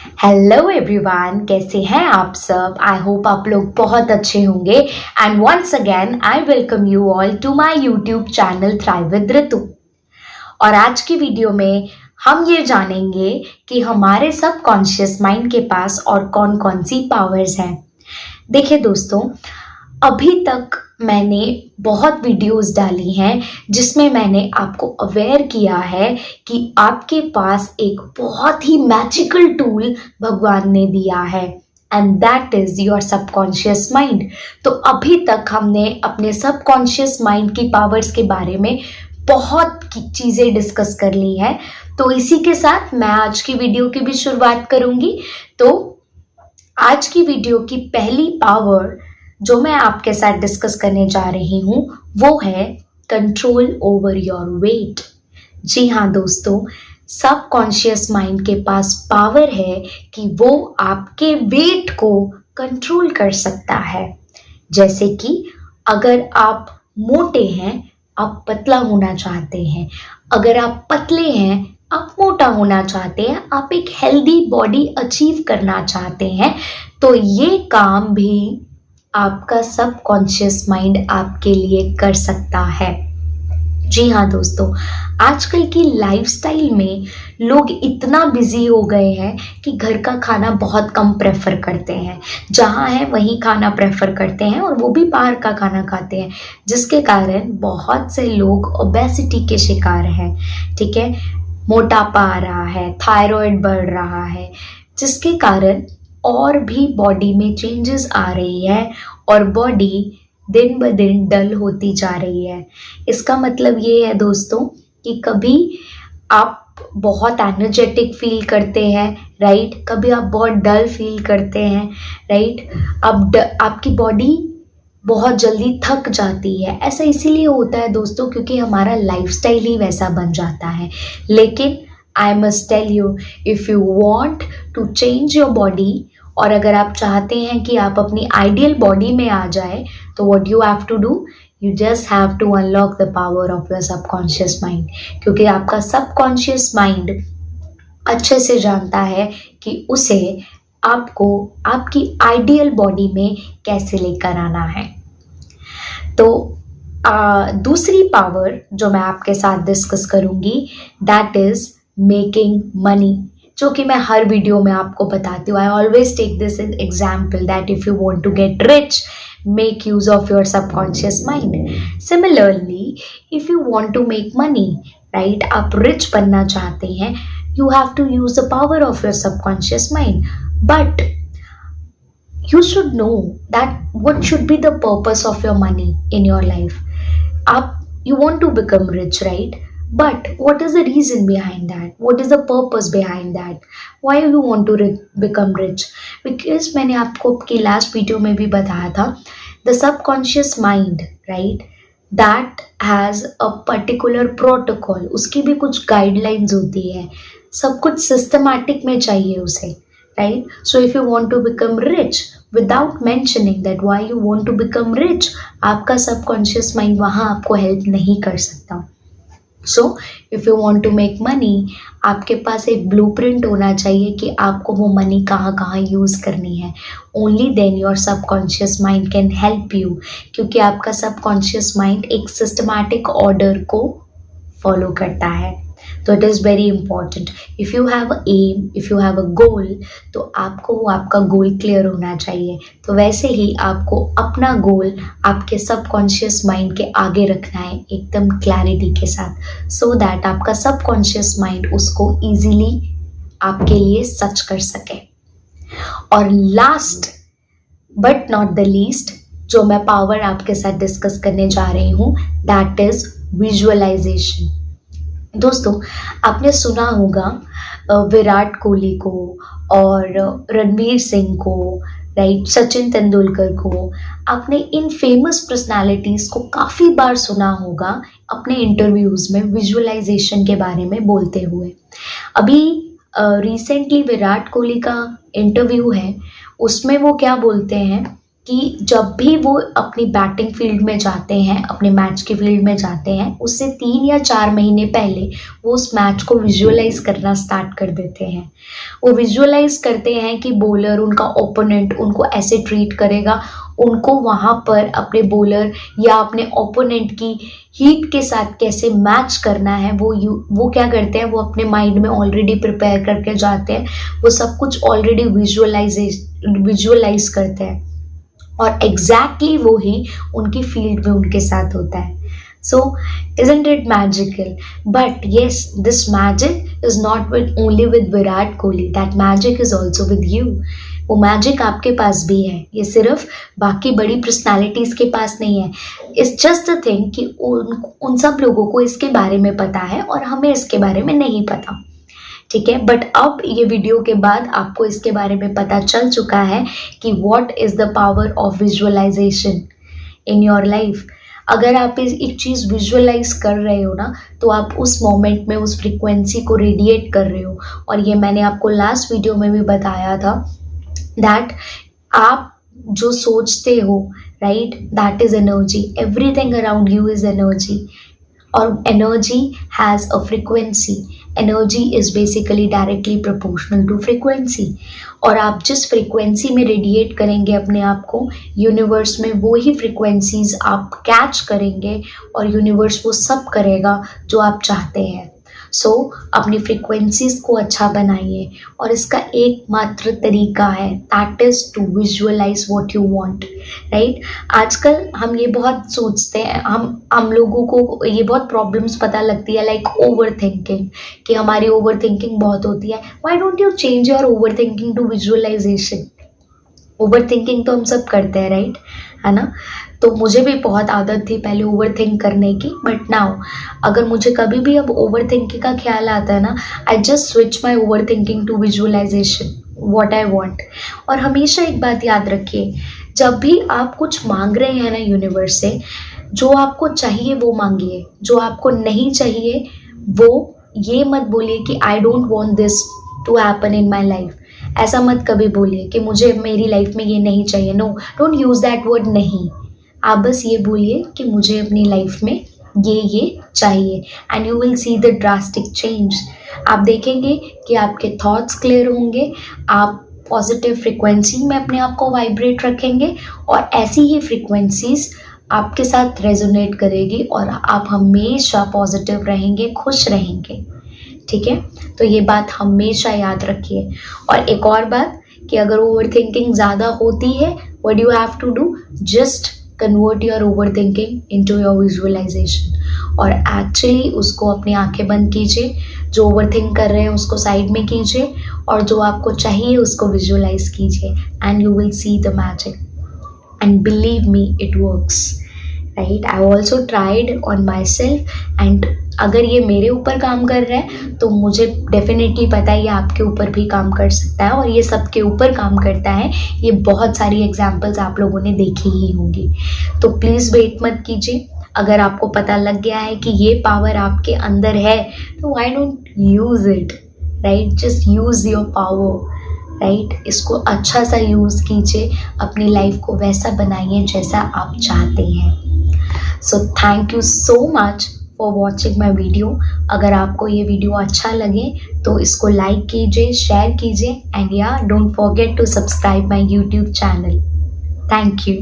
Hello everyone, कैसे हैं आप सब। आई होप आप लोग बहुत अच्छे होंगे and once again I welcome you all to my YouTube channel thrive with Ritu. और आज की वीडियो में हम ये जानेंगे कि हमारे सबकॉन्शियस माइंड के पास और कौन कौन सी पावर्स हैं। देखिए दोस्तों, अभी तक मैंने बहुत वीडियोस डाली हैं जिसमें मैंने आपको अवेयर किया है कि आपके पास एक बहुत ही मैजिकल टूल भगवान ने दिया है and that is your subconscious mind. तो अभी तक हमने अपने सबकॉन्शियस माइंड की पावर्स के बारे में बहुत चीज़ें डिस्कस कर ली हैं। तो इसी के साथ मैं आज की वीडियो की भी शुरुआत करूंगी। तो आज की वीडियो की पहली पावर जो मैं आपके साथ डिस्कस करने जा रही हूँ वो है कंट्रोल ओवर योर वेट। जी हाँ दोस्तों, सबकॉन्शियस माइंड के पास पावर है कि वो आपके वेट को कंट्रोल कर सकता है। जैसे कि अगर आप मोटे हैं, आप पतला होना चाहते हैं, अगर आप पतले हैं, आप मोटा होना चाहते हैं, आप एक हेल्दी बॉडी अचीव करना चाहते हैं, तो ये काम भी आपका सबकॉन्शियस माइंड आपके लिए कर सकता है। जी हाँ दोस्तों, आजकल की लाइफस्टाइल में लोग इतना बिजी हो गए हैं कि घर का खाना बहुत कम प्रेफर करते हैं। जहाँ है वहीं खाना प्रेफर करते हैं और वो भी बाहर का खाना खाते हैं, जिसके कारण बहुत से लोग ओबेसिटी के शिकार हैं। ठीक है, मोटापा आ रहा है, थायराइड बढ़ रहा है, जिसके कारण और भी बॉडी में चेंजेस आ रही है और बॉडी दिन ब दिन डल होती जा रही है। इसका मतलब ये है दोस्तों कि कभी आप बहुत एनर्जेटिक फील करते हैं, राइट, कभी आप बहुत डल फील करते हैं, राइट। अब आपकी बॉडी बहुत जल्दी थक जाती है। ऐसा इसीलिए होता है दोस्तों क्योंकि हमारा लाइफस्टाइल ही वैसा बन जाता है। लेकिन I must tell you, if you want to change your body, और अगर आप चाहते हैं कि आप अपनी आइडियल बॉडी में आ जाए, तो what you have to do, you just have to unlock the power of your subconscious mind. क्योंकि आपका सबकॉन्शियस माइंड अच्छे से जानता है कि उसे आपको आपकी आइडियल बॉडी में कैसे लेकर आना है। तो दूसरी पावर जो मैं आपके साथ डिस्कस करूंगी दैट इज मेकिंग मनी, जो कि मैं हर वीडियो में आपको बताती हूँ। I always take this example that if you want to get rich, make use of your subconscious mind. Similarly if you want to make money, right, आप rich बनना चाहते हैं, you have to use the power of your subconscious mind. But you should know that what should be the purpose of your money in your life. You want to become rich, right? But what is the reason behind that? What is the purpose behind that? Why you want to become rich? Because मैंने आपको आपकी last video में भी बताया था, the subconscious mind, right, that has a particular protocol. उसकी भी कुछ guidelines होती है, सब कुछ systematic में चाहिए उसे, right? So if you want to become rich, without mentioning that why you want to become rich, आपका subconscious mind वहाँ आपको help नहीं कर सकता। So if you want to make money, आपके पास एक blueprint होना चाहिए कि आपको वो money कहाँ कहाँ यूज़ करनी है। Only then your subconscious mind can help you, क्योंकि आपका subconscious mind एक systematic order को follow करता है। तो it is very important. If you have a aim, if you have a goal, तो आपको वो आपका गोल क्लियर होना चाहिए। तो वैसे ही आपको अपना गोल आपके सबकॉन्शियस माइंड के आगे रखना है एकदम क्लैरिटी के साथ, सो दैट आपका सबकॉन्शियस माइंड उसको ईजीली आपके लिए सच कर सके। और last but not the least जो मैं पावर आपके साथ डिस्कस करने जा रही हूँ दैट इज़ विजुअलाइजेशन। दोस्तों, आपने सुना होगा विराट कोहली को और रणवीर सिंह को, राइट, सचिन तेंदुलकर को। आपने इन फेमस पर्सनालिटीज़ को काफ़ी बार सुना होगा अपने इंटरव्यूज़ में विजुअलाइजेशन के बारे में बोलते हुए। अभी रिसेंटली विराट कोहली का इंटरव्यू है, उसमें वो क्या बोलते हैं कि जब भी वो अपनी बैटिंग फील्ड में जाते हैं, अपने मैच के फील्ड में जाते हैं, उससे 3 या 4 महीने पहले वो उस मैच को विजुअलाइज करना स्टार्ट कर देते हैं। वो विजुअलाइज करते हैं कि बॉलर, उनका ओपोनेंट उनको ऐसे ट्रीट करेगा, उनको वहाँ पर अपने बॉलर या अपने ओपोनेंट की हीट के साथ कैसे मैच करना है, वो क्या करते हैं, वो अपने माइंड में ऑलरेडी प्रिपेयर करके जाते हैं। वो सब कुछ ऑलरेडी विजुअलाइज करते हैं और एग्जैक्टली वो ही उनकी फील्ड में उनके साथ होता है। So, isn't it magical? But yes, this magic is not only with Virat Kohli. That magic is also with you. वो मैजिक आपके पास भी है, ये सिर्फ बाकी बड़ी पर्सनालिटीज़ के पास नहीं है। इट्स जस्ट द थिंग कि उन सब लोगों को इसके बारे में पता है और हमें इसके बारे में नहीं पता, ठीक है। बट अब ये वीडियो के बाद आपको इसके बारे में पता चल चुका है कि what is the power of visualisation in your life. अगर आप एक चीज़ विजुअलाइज कर रहे हो ना, तो आप उस मोमेंट में उस फ्रीक्वेंसी को रेडिएट कर रहे हो। और ये मैंने आपको लास्ट वीडियो में भी बताया था दैट आप जो सोचते हो, right, that is energy. Everything around you is energy और energy has a frequency. Energy is basically directly proportional to frequency. और आप जिस फ्रीक्वेंसी में रेडिएट करेंगे अपने आप को, यूनिवर्स में वो ही फ्रीक्वेंसीज आप कैच करेंगे और यूनिवर्स वो सब करेगा जो आप चाहते हैं। सो अपनी फ्रीक्वेंसीज को अच्छा बनाइए और इसका एकमात्र तरीका है, that is to visualise what you want, right. आजकल हम ये बहुत सोचते हैं, हम लोगों को ये बहुत प्रॉब्लम्स पता लगती है, लाइक ओवर थिंकिंग, कि हमारी ओवर थिंकिंग बहुत होती है। Why don't you change your over thinking to visualisation? Over thinking तो हम सब करते हैं, राइट, है ना। तो मुझे भी बहुत आदत थी पहले ओवर थिंक करने की, बट नाउ अगर मुझे कभी भी अब ओवर थिंकिंग का ख्याल आता है ना, I just switch my over thinking to visualisation what I want. और हमेशा एक बात याद रखिए, जब भी आप कुछ मांग रहे हैं ना यूनिवर्स से, जो आपको चाहिए वो मांगिए, जो आपको नहीं चाहिए वो ये मत बोलिए कि I don't want this to happen in my life. ऐसा मत कभी बोलिए कि मुझे मेरी लाइफ में ये नहीं चाहिए। No, don't use that word नहीं। आप बस ये बोलिए कि मुझे अपनी लाइफ में ये चाहिए, and you will see the drastic change. आप देखेंगे कि आपके थॉट्स क्लियर होंगे, आप पॉजिटिव फ्रिक्वेंसी में अपने आप को वाइब्रेट रखेंगे और ऐसी ही फ्रिक्वेंसीज आपके साथ रेजोनेट करेगी और आप हमेशा पॉजिटिव रहेंगे, खुश रहेंगे, ठीक है। तो ये बात हमेशा याद रखिए। और एक और बात कि अगर ओवर थिंकिंग ज़्यादा होती है, what you have to do, just convert your over thinking into your visualisation. और एक्चुअली उसको अपनी आंखें बंद कीजिए, जो ओवर थिंक कर रहे हैं उसको साइड में कीजिए और जो आपको चाहिए उसको विजुअलाइज कीजिए, and you will see the magic, and believe me it works, right. I also tried on my self, and अगर ये मेरे ऊपर काम कर रहा है तो मुझे डेफिनेटली पता है ये आपके ऊपर भी काम कर सकता है और ये सबके ऊपर काम करता है। ये बहुत सारी एग्जाम्पल्स आप लोगों ने देखी ही होंगी। तो प्लीज़ वेट मत कीजिए। अगर आपको पता लग गया है कि ये पावर आपके अंदर है, तो why don't use it, right. Just use your power, right. इसको अच्छा सा यूज़ कीजिए, अपनी लाइफ को वैसा बनाइए जैसा आप चाहते हैं। So thank you so much for watching my video. अगर आपको ये वीडियो अच्छा लगे तो इसको लाइक कीजिए, शेयर कीजिए, एंड या don't forget to subscribe my YouTube channel. Thank you.